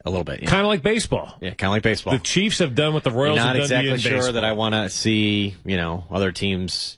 A little bit, yeah. Kind of like baseball. Yeah, kind of like baseball. The Chiefs have done what the Royals have done to you in Not exactly sure baseball. that I want to see, other teams'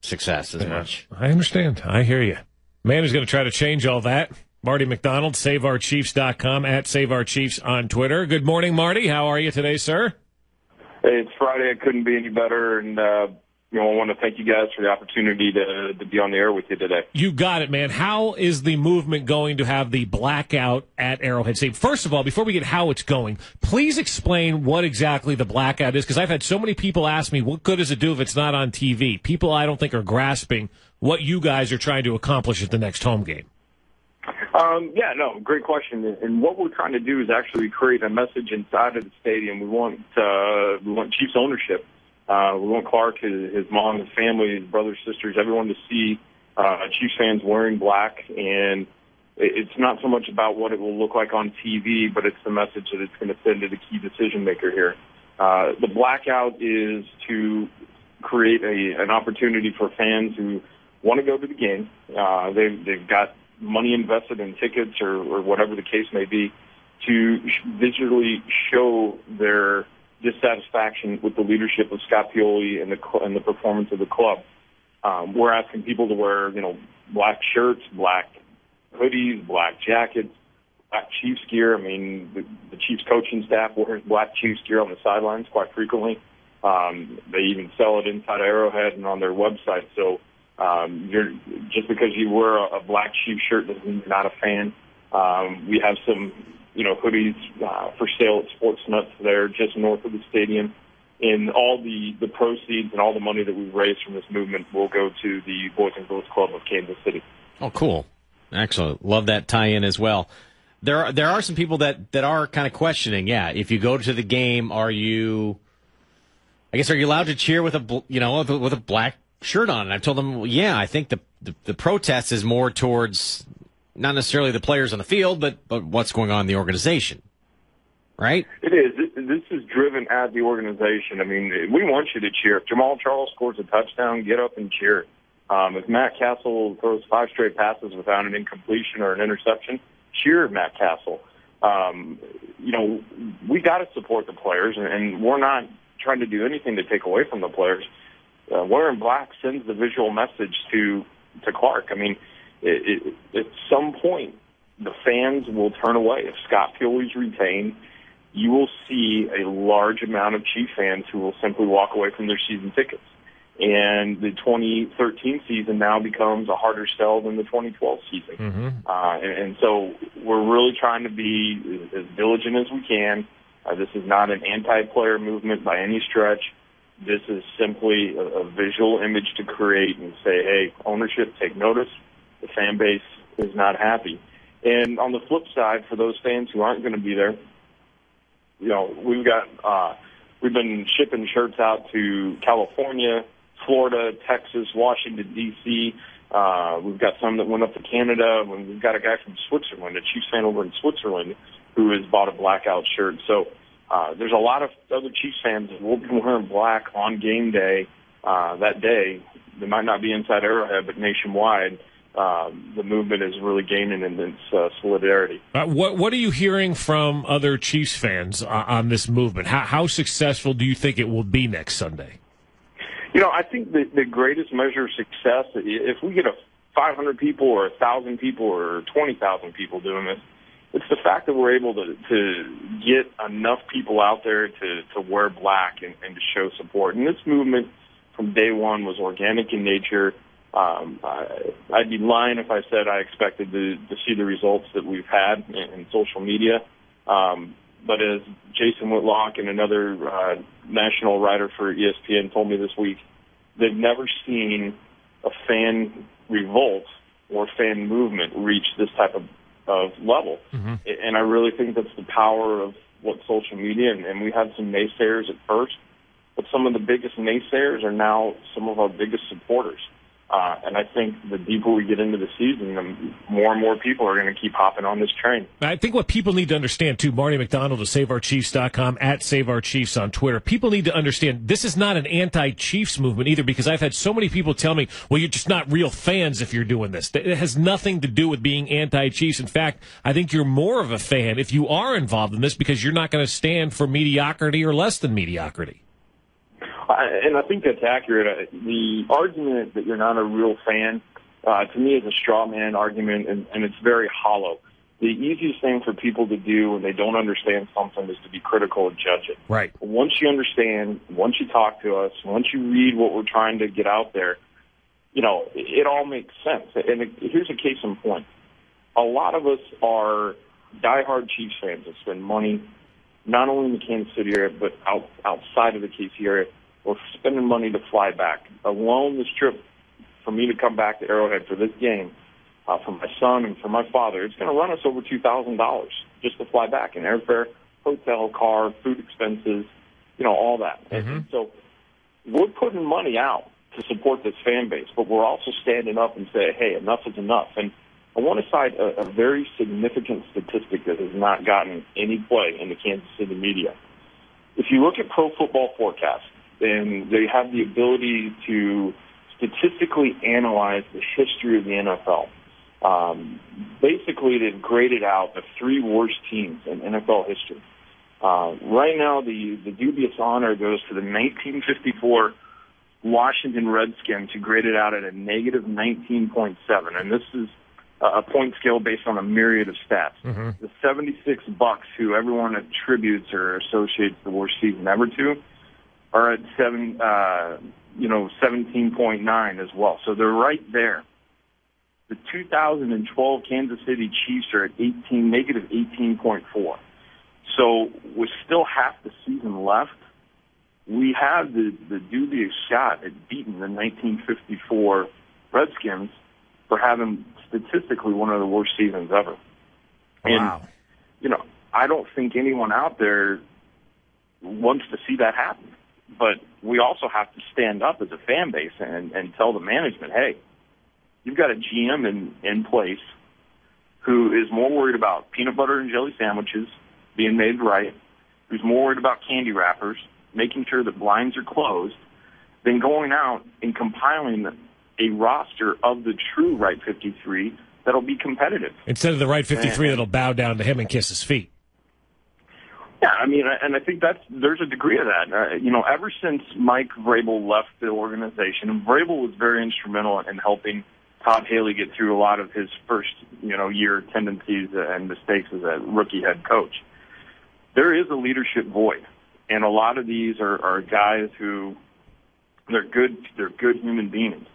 success as much. I understand. I hear you. Man who's going to try to change all that. Marty McDonald, SaveOurChiefs.com, at SaveOurChiefs on Twitter. Good morning, Marty. How are you today, sir? Hey, it's Friday. It couldn't be any better, and I want to thank you guys for the opportunity to be on the air with you today. You got it, man. How is the movement going to have the blackout at Arrowhead Stadium? First of all, before we get how it's going, please explain what exactly the blackout is, because I've had so many people ask me, what good does it do if it's not on TV? People I don't think are grasping what you guys are trying to accomplish at the next home game. Great question. And what we're trying to do is actually create a message inside of the stadium. We want Chiefs ownership. We want Clark, his mom, his family, his brothers, sisters, everyone to see Chiefs fans wearing black. And it's not so much about what it will look like on TV, but it's the message that it's going to send to the key decision maker here. The blackout is to create an opportunity for fans who want to go to the game. They've got money invested in tickets or whatever the case may be, to visually show their dissatisfaction with the leadership of Scott Pioli and the performance of the club. We're asking people to wear, black shirts, black hoodies, black jackets, black Chiefs gear. I mean, the Chiefs coaching staff wears black Chiefs gear on the sidelines quite frequently. They even sell it inside Arrowhead and on their website. So just because you wear a black Chiefs shirt doesn't mean you're not a fan. We have some, hoodies for sale at Sports Nuts there just north of the stadium. And all the proceeds and all the money that we've raised from this movement will go to the Boys and Girls Club of Kansas City. Oh, cool. Excellent. Love that tie-in as well. There are some people that are kind of questioning, if you go to the game, are you allowed to cheer with a black shirt on? And I've told them, I think the protest is more towards not necessarily the players on the field, but what's going on in the organization, right? It is. This is driven at the organization. I mean, we want you to cheer. If Jamal Charles scores a touchdown, get up and cheer. If Matt Castle throws 5 straight passes without an incompletion or an interception, cheer Matt Castle. We got to support the players, and we're not trying to do anything to take away from the players. Wearing black sends the visual message to Clark. I mean, at some point, the fans will turn away. If Scott Pioli's retained, you will see a large amount of Chief fans who will simply walk away from their season tickets. And the 2013 season now becomes a harder sell than the 2012 season. Mm-hmm. And so we're really trying to be as diligent as we can. This is not an anti-player movement by any stretch. This is simply a visual image to create and say, hey, ownership, take notice. The fan base is not happy. And on the flip side, for those fans who aren't going to be there, we've been shipping shirts out to California, Florida, Texas, Washington, D.C. We've got some that went up to Canada. We've got a guy from Switzerland, a Chiefs fan over in Switzerland, who has bought a blackout shirt. So there's a lot of other Chiefs fans that will be wearing black on game day that day. They might not be inside Arrowhead, but nationwide, the movement is really gaining in its solidarity. What are you hearing from other Chiefs fans on this movement? How successful do you think it will be next Sunday? I think the greatest measure of success, if we get 500 people or 1,000 people or 20,000 people doing this, it's the fact that we're able to get enough people out there to wear black and to show support. And this movement from day one was organic in nature. I'd be lying if I said I expected to see the results that we've had in social media. But as Jason Whitlock and another national writer for ESPN told me this week, they've never seen a fan revolt or fan movement reach this type of level. Mm-hmm. And I really think that's the power of what social media, and we had some naysayers at first, but some of the biggest naysayers are now some of our biggest supporters. And I think the deeper we get into the season, the more and more people are going to keep hopping on this train. I think what people need to understand, too, Marty McDonald of SaveOurChiefs.com, at SaveOurChiefs on Twitter, people need to understand this is not an anti-Chiefs movement either, because I've had so many people tell me, well, you're just not real fans if you're doing this. It has nothing to do with being anti-Chiefs. In fact, I think you're more of a fan if you are involved in this because you're not going to stand for mediocrity or less than mediocrity. And I think that's accurate. The argument that you're not a real fan, to me, is a straw man argument, and it's very hollow. The easiest thing for people to do when they don't understand something is to be critical and judge it. Right. Once you understand, once you talk to us, once you read what we're trying to get out there, it all makes sense. And here's a case in point. A lot of us are diehard Chiefs fans that spend money not only in the Kansas City area, but outside of the KC area. We're spending money to fly back. Alone, this trip for me to come back to Arrowhead for this game, for my son and for my father, it's going to run us over $2,000 just to fly back in airfare, hotel, car, food expenses, all that. Mm-hmm. And so we're putting money out to support this fan base, but we're also standing up and say, hey, enough is enough. And I want to cite a very significant statistic that has not gotten any play in the Kansas City media. If you look at Pro Football Forecast, and they have the ability to statistically analyze the history of the NFL. Basically, they've graded out the 3 worst teams in NFL history. Right now, the dubious honor goes to the 1954 Washington Redskins, who graded out at a negative 19.7. And this is a point scale based on a myriad of stats. Mm-hmm. The 76 Bucks, who everyone attributes or associates the worst season ever to, are at 17.9 as well. So they're right there. The 2012 Kansas City Chiefs are at negative 18.4. So with still half the season left, we have the dubious shot at beating the 1954 Redskins for having statistically one of the worst seasons ever. Wow. And, I don't think anyone out there wants to see that happen. But we also have to stand up as a fan base and tell the management, hey, you've got a GM in place who is more worried about peanut butter and jelly sandwiches being made right, who's more worried about candy wrappers, making sure the blinds are closed, than going out and compiling a roster of the true right 53 that'll be competitive. Instead of the right 53 that'll bow down to him and kiss his feet. Yeah, I mean, and I think there's a degree of that. Ever since Mike Vrabel left the organization, and Vrabel was very instrumental in helping Todd Haley get through a lot of his first, year tendencies and mistakes as a rookie head coach. There is a leadership void, and a lot of these are guys who they're good human beings,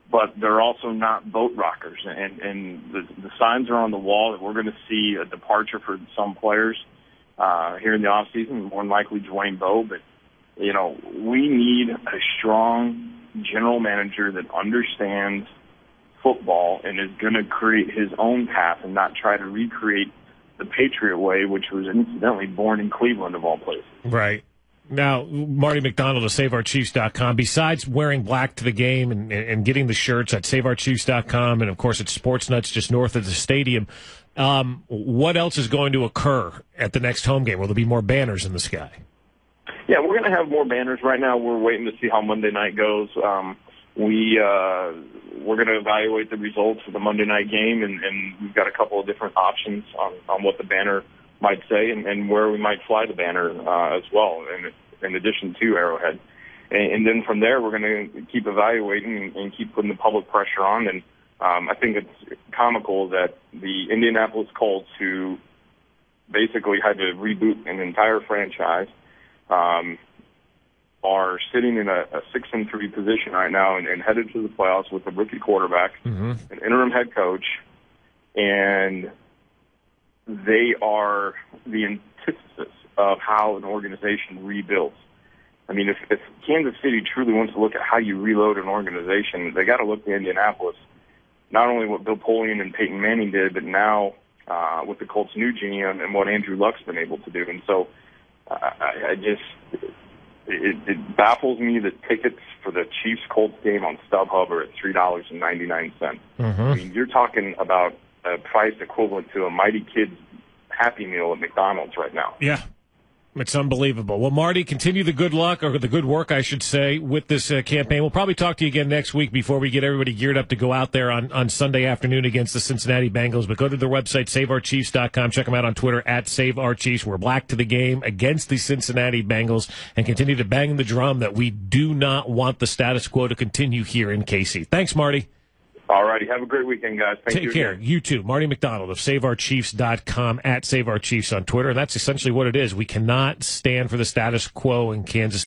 but they're also not boat rockers. And the signs are on the wall that we're going to see a departure for some players here in the offseason, more than likely Dwayne Bowe. But, we need a strong general manager that understands football and is going to create his own path and not try to recreate the Patriot way, which was incidentally born in Cleveland, of all places. Right. Now, Marty McDonald of SaveOurChiefs.com, besides wearing black to the game and getting the shirts at SaveOurChiefs.com and, of course, at Sports Nuts just north of the stadium, what else is going to occur at the next home game? Will there be more banners in the sky? Yeah, we're going to have more banners. Right now we're waiting to see how Monday night goes. We're going to evaluate the results of the Monday night game, and we've got a couple of different options on what the banner might say and where we might fly the banner as well, in addition to Arrowhead. And then from there, we're going to keep evaluating and keep putting the public pressure on. And I think it's comical that the Indianapolis Colts, who basically had to reboot an entire franchise, are sitting in a 6-3 position right now and headed to the playoffs with a rookie quarterback, an interim head coach, and they are the antithesis of how an organization rebuilds. I mean, if Kansas City truly wants to look at how you reload an organization, they got to look to Indianapolis. Not only what Bill Polian and Peyton Manning did, but now with the Colts' new GM and what Andrew Luck's been able to do. And so it baffles me that tickets for the Chiefs-Colts game on StubHub are at $3.99. I mean, you're talking about a price equivalent to a Mighty Kids Happy Meal at McDonald's right now. Yeah. It's unbelievable. Well, Marty, continue the good luck, or the good work, I should say, with this campaign. We'll probably talk to you again next week before we get everybody geared up to go out there on Sunday afternoon against the Cincinnati Bengals. But go to their website, SaveOurChiefs.com. Check them out on Twitter, @SaveOurChiefs. We're black to the game against the Cincinnati Bengals, and continue to bang the drum that we do not want the status quo to continue here in KC. Thanks, Marty. All righty. Have a great weekend, guys. Thank you. Take care. Again. You too. Marty McDonald of SaveOurChiefs.com, @SaveOurChiefs on Twitter. And that's essentially what it is. We cannot stand for the status quo in Kansas